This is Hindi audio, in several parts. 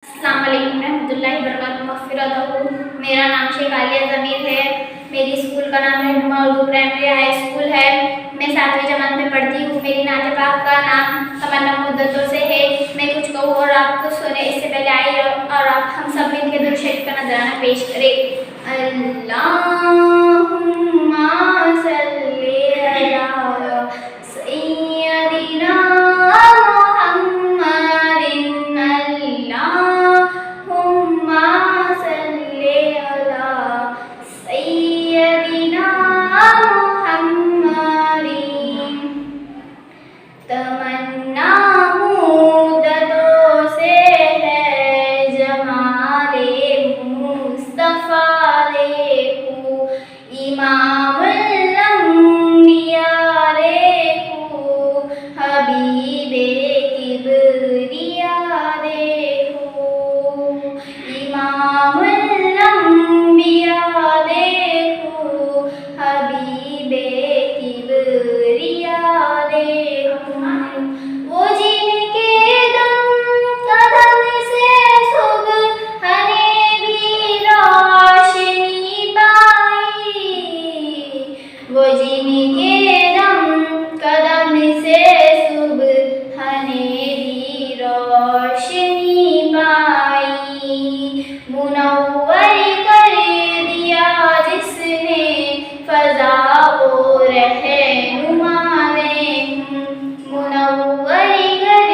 अस्सलाम वालेकुम रहमतुल्लाहि व बरकातहू मग़फ़िरतहू। मेरा नाम शेख आलिया ज़मीर है। मेरी स्कूल का नाम रहनुमा उर्दू प्राइमरी हाई स्कूल है। मैं 7वीं जमात में पढ़ती हूँ। मेरी नात पाक का नाम तमन्ना मुद्दतों से है। मैं कुछ कहूँ और आपको सुने इससे पहले आइए और आप हम सब मिलकर दुरूद शरीफ का नजराना पेश करें। अल्लाहुम्मा सल्ली अला सय्यदिना तमन्ना मुद्दतों से है जमाले मुस्तफ़ा देखो, इमामुल अंबिया देखो, हबीबे किबरिया देखो, इमामुल अंबिया देखो, हबीबे किबरिया देखो। वो जिनके दम कदम से सुबहने भी रोशनी पाई, वो जिनके दम कदम से सुबहने भी रोशनी पाई, मुनव्वर कर दिया जिसने फ़ज़ा वो रहनुमा ने, मुनव्वर कर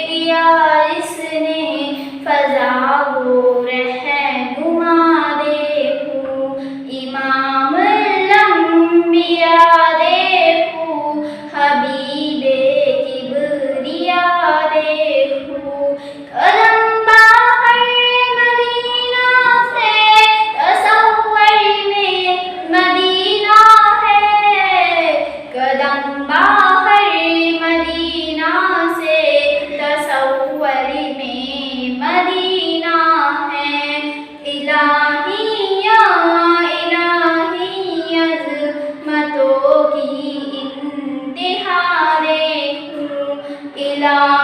दिया जिसने फ़ज़ा वो रहनुमा देखो, इमामुल अंबिया देखो, हबीबे किबरिया देखो। कदम बाहर मदीना से तसव्वुर में मदीना है, कदम बाहर मदीना से तसव्वुर में मदीना है। इलाही या इलाही अज़मतों की इंतहा देखूं, इलाही